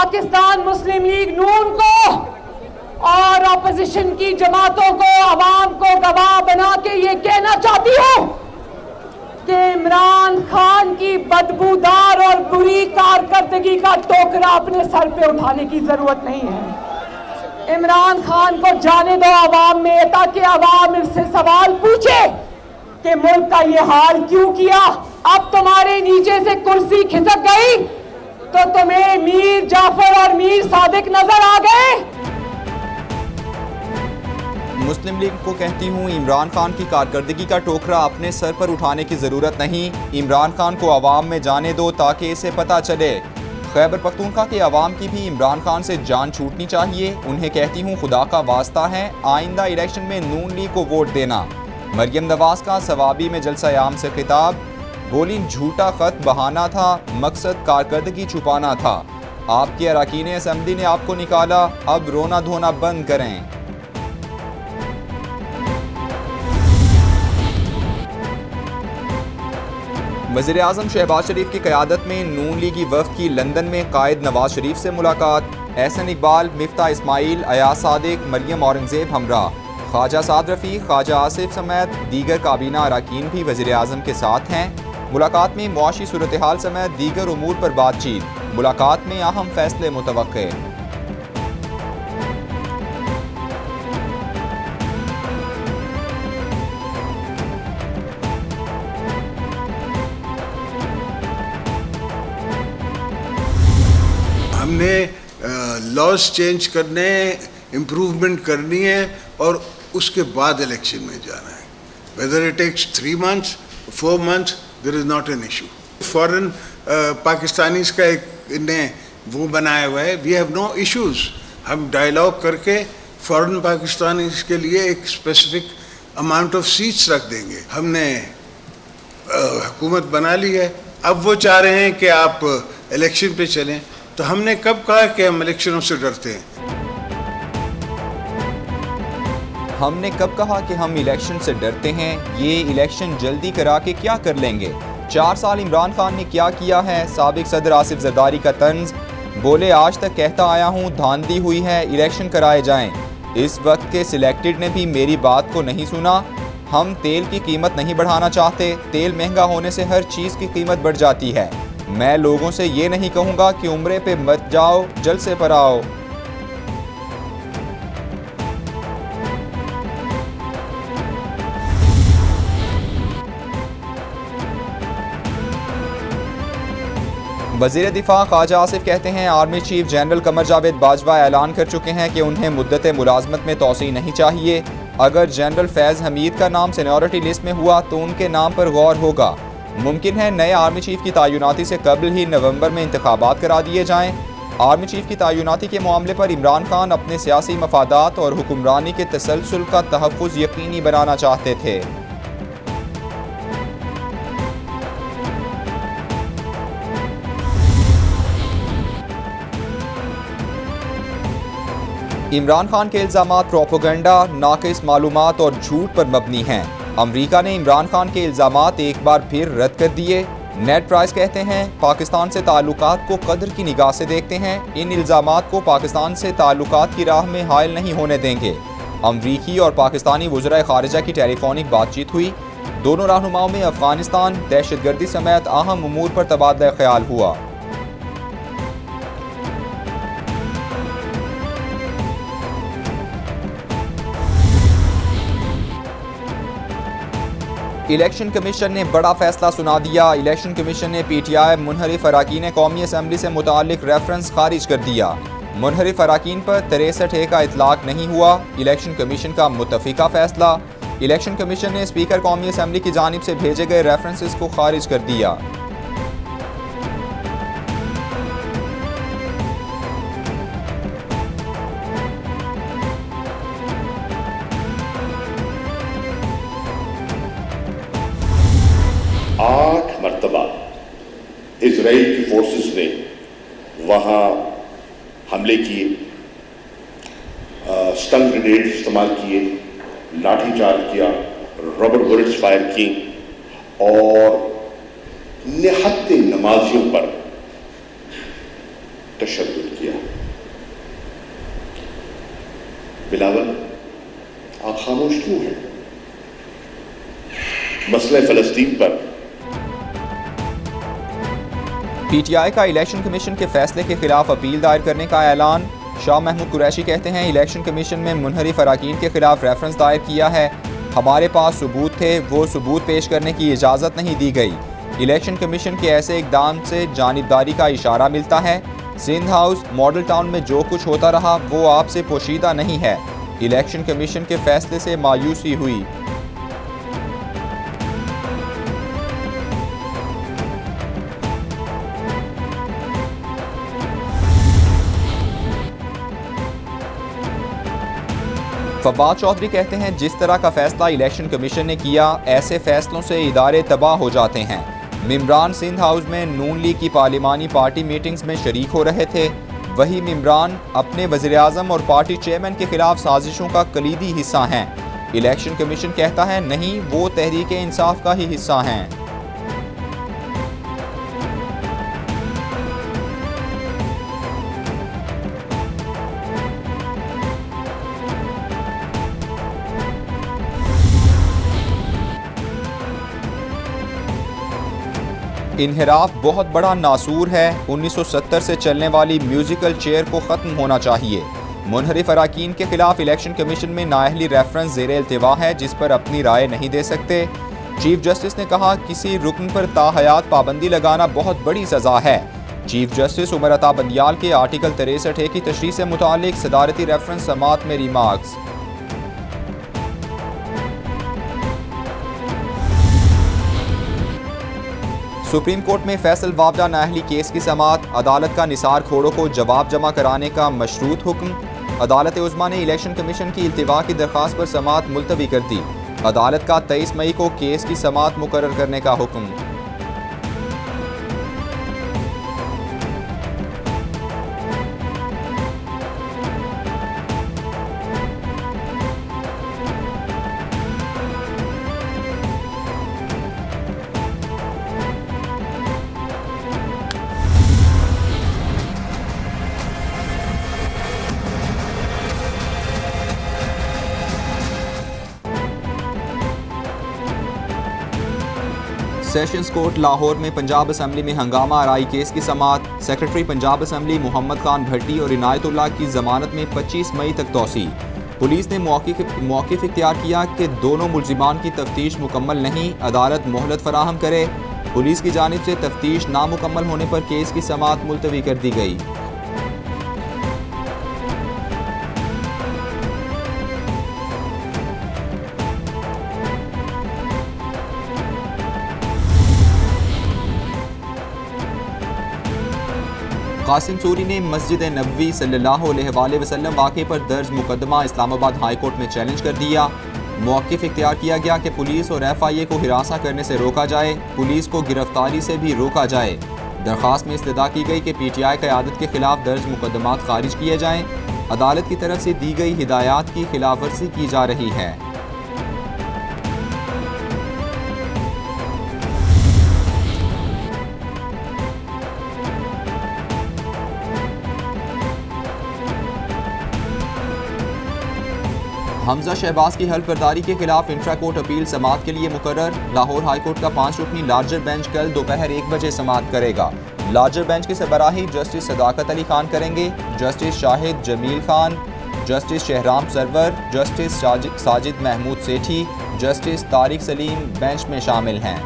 पाकिस्तान मुस्लिम league नून को और opposition की जमातों को, अवाम को गवाह बना के ये कहना चाहती हूं कि इमरान खान की बदबूदार और बुरी कारकर्दगी का टोकरा अपने सर पे उठाने की जरूरत नहीं है। इमरान खान को जाने दो अवाम में, ताकि अवाम इससे सवाल पूछे कि मुल्क का ये हाल क्यों किया। अब तुम्हारे नीचे से कुर्सी खिसक गई तो तुम्हें मीर जाफर और मीर सादिक नजर आ गए। मुस्लिम लीग को कहती हूँ, इमरान खान की कारकर्दगी का टोकरा अपने सर पर उठाने की ज़रूरत नहीं। इमरान खान को अवाम में जाने दो ताकि इसे पता चले। खैबर पख्तूनख्वा के अवाम की भी इमरान खान से जान छूटनी चाहिए। उन्हें कहती हूँ, खुदा का वास्ता है, आइंदा इलेक्शन में नून लीग को वोट देना। मरियम नवाज का सवाबी में जलसा आम से खिताब, बोली झूठा खत बहाना था, मकसद कारकर्दगी छुपाना था। आपके अरकान असम्बली ने आपको निकाला, अब रोना धोना बंद करें। वज़ीर आज़म शहबाज शरीफ की क़यादत में नून लीगी वफ़द की लंदन में कायद नवाज शरीफ से मुलाकात। एहसन इकबाल, मिफ्ता इस्माइल, अयाज सादिक, मरियम औरंगज़ेब हमरा, ख्वाजा साद रफ़ीक, ख्वाजा आसिफ समेत दीगर काबीना अरकान भी वज़ीर आज़म के साथ हैं। मुलाकात में मुआशी सूरत हाल समेत दीगर उमूर पर बातचीत। मुलाकात में अहम फैसले मुतवक्के। हमने लॉज चेंज करने, इम्प्रूवमेंट करनी है और उसके बाद इलेक्शन में जाना है। Whether it takes 3 months, 4 months, there is not an issue. Foreign Pakistanis का एक ने वो बनाया हुआ है, वी हैव नो इश्यूज। हम डायलॉग करके फॉरेन पाकिस्तानीज के लिए एक स्पेसिफिक अमाउंट ऑफ सीट्स रख देंगे। हमने हुकूमत बना ली है, अब वो चाह रहे हैं कि आप इलेक्शन पे चलें। तो हमने कब कहा कि हम इलेक्शनों से डरते हैं? हमने कब कहा कि हम इलेक्शन से डरते हैं? ये इलेक्शन जल्दी करा के क्या कर लेंगे? 4 साल इमरान खान ने क्या किया है? साबिक सदर आसिफ जरदारी का तंज, बोले आज तक कहता आया हूँ धांधली हुई है, इलेक्शन कराए जाएं। इस वक्त के सिलेक्टेड ने भी मेरी बात को नहीं सुना। हम तेल की कीमत नहीं बढ़ाना चाहते। तेल महंगा होने से हर चीज़ की कीमत बढ़ जाती है। मैं लोगों से ये नहीं कहूँगा कि उम्रे पे मत जाओ, जलसे पर आओ। वज़ीर दिफा ख्वाजा आसिफ कहते हैं, army chief general Qamar Javed Bajwa ऐलान कर चुके हैं कि उन्हें मुद्दत मुलाजमत में तोसी नहीं चाहिए। अगर जनरल फैज़ हमीद का नाम सीनियरिटी लिस्ट में हुआ तो उनके नाम पर गौर होगा। मुमकिन है नए आर्मी चीफ की तैनाती से कबल ही नवंबर में इंतखाबात करा दिए जाएं। आर्मी चीफ की तैनाती के मामले पर इमरान खान अपने सियासी मफादात और हुक्मरानी के तसलसल का तहफ़्फ़ुज़ यकीनी बनाना चाहते थे। इमरान खान के इल्ज़ामात प्रोपेगेंडा, नाक़िस मालूमात और झूठ पर मबनी हैं। अमरीका ने इमरान खान के इल्ज़ामात एक बार फिर रद्द कर दिए। नेट प्राइस कहते हैं, पाकिस्तान से ताल्लुकात को कदर की निगाह से देखते हैं। इन इल्ज़ामात को पाकिस्तान से ताल्लुकात की राह में हायल नहीं होने देंगे। अमरीकी और पाकिस्तानी वज़राए ख़ारिजा की टेलीफोनिक बातचीत हुई। दोनों रहनुमाओं में अफ़गानिस्तान, दहशतगर्दी समेत अहम उमूर पर तबादला ख्याल हुआ। इलेक्शन कमीशन ने बड़ा फैसला सुना दिया। इलेक्शन कमीशन ने PTI मुनहरिफ अरकान कौमी असम्बली से मुतालिक रेफरेंस खारिज कर दिया। मुनहरिफ अरकान पर 63A का इतलाक नहीं हुआ। इलेक्शन कमीशन का मुतफ़िका फैसला। इलेक्शन कमीशन ने स्पीकर कौमी असम्बली की जानिब से भेजे गए रेफरेंसेस को खारिज कर दिया। आठ मरतबा इजराइल की फोर्सेस ने वहाँ हमले किए, स्टंग ग्रेनेड इस्तेमाल किए, लाठीचार्ज किया, रबर बुलेट्स फायर की और निहत्ते नमाजियों पर तशद्दुद किया। बिलावल, आप खामोश क्यों हैं? मसले फलस्तीन पर पीटीआई का इलेक्शन कमीशन के फैसले के खिलाफ अपील दायर करने का ऐलान। शाह महमूद कुरैशी कहते हैं, इलेक्शन कमीशन में मुनहरिफ अराकीन के खिलाफ रेफरेंस दायर किया है। हमारे पास सबूत थे, वो सबूत पेश करने की इजाज़त नहीं दी गई। इलेक्शन कमीशन के ऐसे इकदाम से जानिबदारी का इशारा मिलता है। सिंध हाउस मॉडल टाउन में जो कुछ होता रहा वो आपसे पोशीदा नहीं है। इलेक्शन कमीशन के फैसले से मायूसी हुई। फवाद चौधरी कहते हैं, जिस तरह का फैसला इलेक्शन कमीशन ने किया, ऐसे फैसलों से इदारे तबाह हो जाते हैं। मिम्बरान सिंध हाउस में नून लीग की पार्लिमानी पार्टी मीटिंग्स में शरीक हो रहे थे। वही मिम्बरान अपने वज़ीर-ए-आज़म और पार्टी चेयरमैन के खिलाफ साजिशों का कलीदी हिस्सा हैं। इलेक्शन कमीशन कहता है, नहीं, वो तहरीक इंसाफ का ही हिस्सा हैं। इन्हिराफ बहुत बड़ा नासूर है। 1970 से चलने वाली म्यूजिकल चेयर को ख़त्म होना चाहिए। मुनहरिफ अराकीन के खिलाफ इलेक्शन कमीशन में नाअहली रेफरेंस ज़ेरे इल्तिवा है, जिस पर अपनी राय नहीं दे सकते। चीफ जस्टिस ने कहा, किसी रुकन पर ताहयात पाबंदी लगाना बहुत बड़ी सज़ा है। चीफ जस्टिस उमर अता बंदियाल के आर्टिकल 63A की तशरीह से मुतालिक सदारती रेफरेंस समात में रिमार्क्स। सुप्रीम कोर्ट में फैसल वावडा नाअहली केस की समाअत। अदालत का निसार खोड़ों को जवाब जमा कराने का मशरूत हुक्म। अदालत उज़्मा ने इलेक्शन कमीशन की इल्तिवा की दरख्वास्त पर समाअत मुलतवी कर दी। अदालत का 23 मई को केस की समाअत मुकर्रर करने का हुक्म। सेशंस कोर्ट लाहौर में पंजाब असम्बली में हंगामा आराई केस की समाअत। सेक्रेटरी पंजाब असम्बली मोहम्मद खान भट्टी और इनायतुल्लाह की जमानत में 25 मई तक तौसी। पुलिस ने मौक़िफ़ इख्तियार किया कि दोनों मुल्ज़िमान की तफ्तीश मुकम्मल नहीं, अदालत मोहलत फराहम करे। पुलिस की जानिब से तफ्तीश नामुकम्मल होने पर केस की समाअत मुलतवी कर दी गई। कासिम सूरी ने मस्जिद नबवी सल्लल्लाहु अलैहि वसल्लम वाक़े पर दर्ज मुकदमा इस्लामाबाद हाई कोर्ट में चैलेंज कर दिया। मौक़िफ़ इख्तियार किया गया कि पुलिस और FIA को हिरासा करने से रोका जाए, पुलिस को गिरफ्तारी से भी रोका जाए। दरख्वास्त में इस्तदा की गई कि PTI क़यादत के खिलाफ दर्ज मुकदमात खारिज किए जाएँ। अदालत की तरफ से दी गई हिदायत की खिलाफ वर्जी की जा रही है। हमजा शहबाज की हल्फ बर्दारी के खिलाफ इंट्रा कोर्ट अपील समाअत के लिए मुकर्रर। लाहौर हाई कोर्ट का 5 रुकनी लार्जर बेंच कल दोपहर 1 बजे समाअत करेगा। लार्जर बेंच की सरबराही जस्टिस सदाकत अली खान करेंगे। Justice Shahid Jamil Khan, justice Shahram Sarwar, justice Sajid Mahmood Sethi, justice Tariq Saleem bench में शामिल हैं।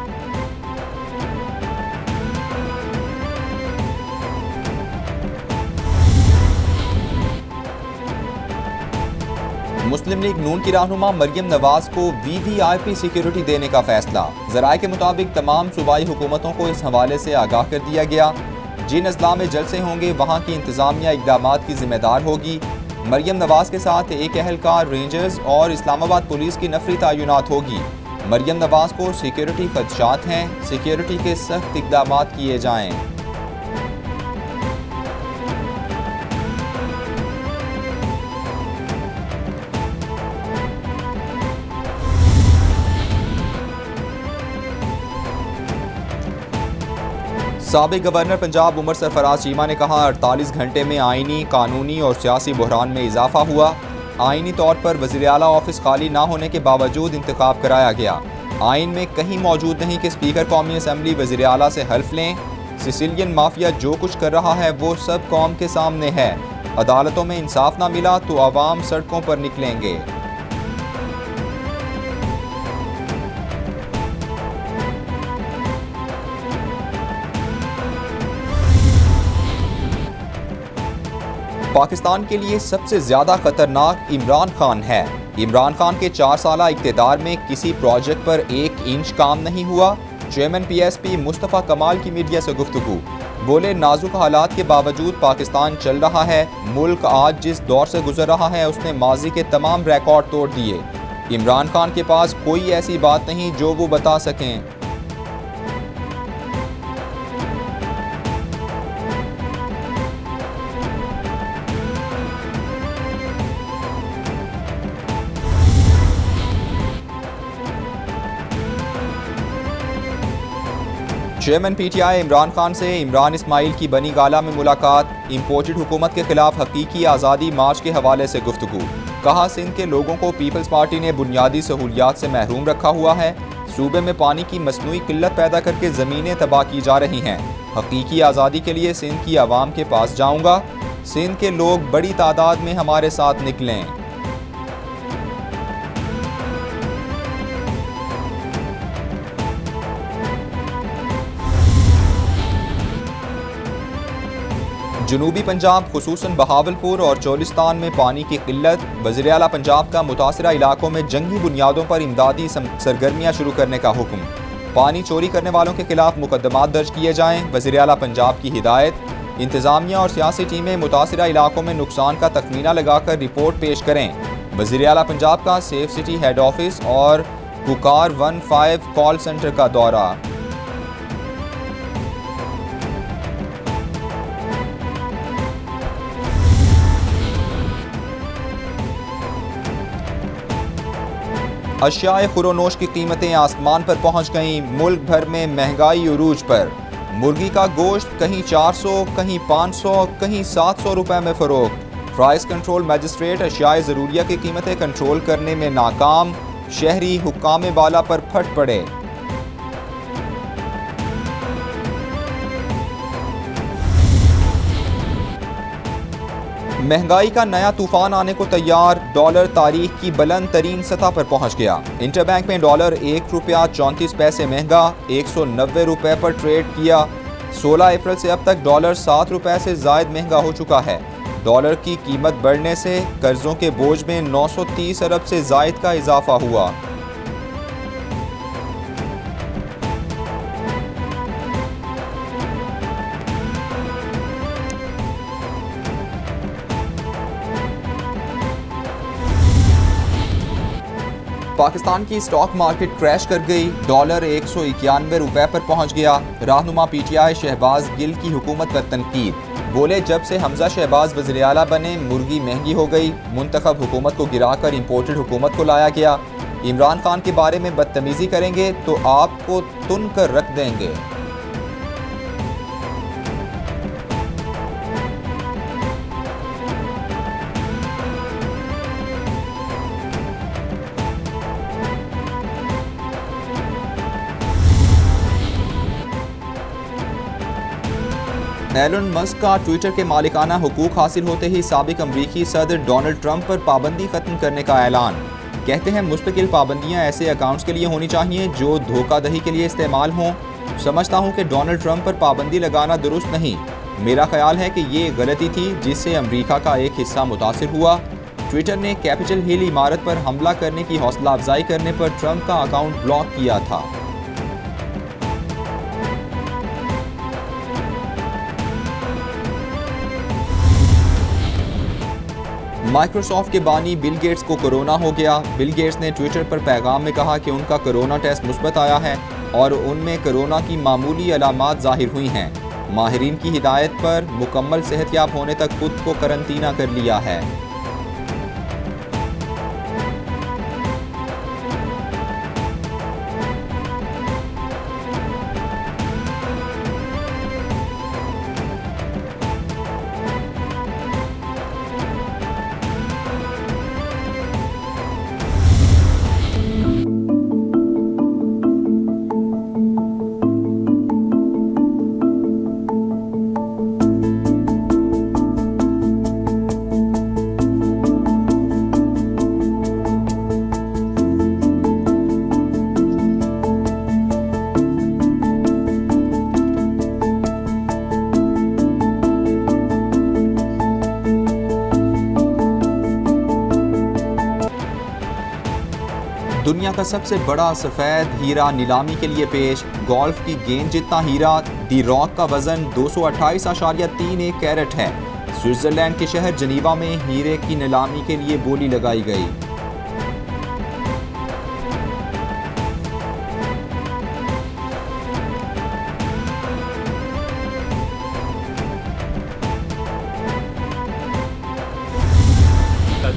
मुस्लिम लीग नून की रहनुमा मरियम नवाज को VVIP सिक्योरिटी देने का फैसला। ज़राए के मुताबिक तमाम सूबाई हुकूमतों को इस हवाले से आगाह कर दिया गया। जिन अजला में जलसे होंगे वहाँ की इंतजामिया इक़दामात की जिम्मेदार होगी। मरियम नवाज के साथ एक एहलकार रेंजर्स और इस्लामाबाद पुलिस की नफरी तैनात होगी। मरियम नवाज को सिक्योरिटी खदशात हैं, सिक्योरिटी के सख्त इक़दामात किए जाएँ। साबिक गवर्नर पंजाब उमर सरफराज चीमा ने कहा, 48 घंटे में आईनी, कानूनी और सियासी बहरान में इजाफा हुआ। आईनी तौर पर वज़ीर आला ऑफिस खाली ना होने के बावजूद इंतखाब कराया गया। आइन में कहीं मौजूद नहीं कि स्पीकर कौमी असम्बली वज़ीर आला से हल्फ लें। सिसिलियन माफिया जो कुछ कर रहा है वो सब कौम के सामने है। अदालतों में इंसाफ ना मिला तो आवाम सड़कों पर निकलेंगे। पाकिस्तान के लिए सबसे ज्यादा खतरनाक इमरान खान है। इमरान खान के 4 साला इक़्तिदार में किसी प्रोजेक्ट पर 1 इंच काम नहीं हुआ। चेयरमैन PSP मुस्तफ़ा कमाल की मीडिया से गुफ्तगू, बोले नाजुक हालात के बावजूद पाकिस्तान चल रहा है। मुल्क आज जिस दौर से गुजर रहा है उसने माजी के तमाम रिकॉर्ड तोड़ दिए। इमरान खान के पास कोई ऐसी बात नहीं जो वो बता सकें। चेयरमैन PTI इमरान खान से इमरान इस्माइल की बनी गाला में मुलाकात। इम्पोर्टेड हुकूमत के खिलाफ हकीकी आज़ादी मार्च के हवाले से गुफ्तगू, कहा सिंध के लोगों को पीपल्स पार्टी ने बुनियादी सहूलियात से महरूम रखा हुआ है। सूबे में पानी की मसनूई किल्लत पैदा करके ज़मीनें तबाह की जा रही हैं। हकीकी आज़ादी के लिए सिंध की आवाम के पास जाऊँगा। सिंध के लोग बड़ी तादाद में हमारे साथ निकलें। जनूबी पंजाब खुसूसन बहावलपुर और चोलिस्तान में पानी की किल्लत। वज़ीर आला पंजाब का मुतासरा इलाकों में जंगी बुनियादों पर इमदादी सरगर्मियाँ शुरू करने का हुक्म। पानी चोरी करने वालों के खिलाफ मुकदमात दर्ज किए जाएँ। वज़ीर आला पंजाब की हिदायत। इंतज़ामिया और सियासी टीमें मुतासरा इलाकों में नुकसान का तखमीना लगाकर रिपोर्ट पेश करें। वज़ीर आला पंजाब का सेफ सिटी हेड ऑफिस और पुकार 15 कॉल सेंटर का दौरा। अशियाए खुरोनोश की कीमतें आसमान पर पहुंच गईं। मुल्क भर में महंगाई उरूज पर। मुर्गी का गोश्त कहीं 400, कहीं 500, कहीं 700 रुपए में फरोख्त। प्राइस कंट्रोल मजिस्ट्रेट अशियाए ज़रूरिया की कीमतें कंट्रोल करने में नाकाम। शहरी हुक्काम बाला पर फट पड़े। महंगाई का नया तूफान आने को तैयार। डॉलर तारीख की बुलंद तरीन सतह पर पहुंच गया। इंटरबैंक में डॉलर 1 रुपया 34 पैसे महंगा 190 रुपए पर ट्रेड किया। 16 अप्रैल से अब तक डॉलर 7 रुपए से जायद महंगा हो चुका है। डॉलर की कीमत बढ़ने से कर्जों के बोझ में 930 अरब से जायद का इजाफा हुआ। पाकिस्तान की स्टॉक मार्केट क्रैश कर गई। डॉलर 191 रुपए पर पहुंच गया। रहनुमा PTI शहबाज गिल की हुकूमत पर तनकीद, बोले जब से हमजा शहबाज वज़ीर आला बने मुर्गी महंगी हो गई। मुंतखब हुकूमत को गिराकर इम्पोर्टेड हुकूमत को लाया गया। इमरान खान के बारे में बदतमीजी करेंगे तो आपको तुन कर रख देंगे। एलन मस्क का ट्विटर के मालिकाना हुकूक हासिल होते ही साबिक अमरीकी सदर डोनाल्ड ट्रंप पर पाबंदी खत्म करने का ऐलान। कहते हैं मुस्तकिल पाबंदियां ऐसे अकाउंट्स के लिए होनी चाहिए जो धोखाधड़ी के लिए इस्तेमाल हों। समझता हूं कि डोनाल्ड ट्रंप पर पाबंदी लगाना दुरुस्त नहीं। मेरा ख्याल है कि ये गलती थी जिससे अमरीका का एक हिस्सा मुतासिर हुआ। ट्विटर ने कैपिटल हिल इमारत पर हमला करने की हौसला अफजाई करने पर ट्रंप का अकाउंट ब्लॉक किया था। माइक्रोसॉफ्ट के बानी बिल गेट्स को कोरोना हो गया। बिल गेट्स ने ट्विटर पर पैगाम में कहा कि उनका कोरोना टेस्ट मुस्बत आया है और उनमें कोरोना की मामूली अलामात जाहिर हुई हैं। माहिरीन की हिदायत पर मुकम्मल सेहतयाब होने तक खुद को करंतना कर लिया है। दुनिया का सबसे बड़ा सफ़ेद हीरा नीलामी के लिए पेश। गोल्फ की गेंद जितना हीरा दी रॉक का वजन 228.31 कैरेट है। स्विट्जरलैंड के शहर जनीवा में हीरे की नीलामी के लिए बोली लगाई गई।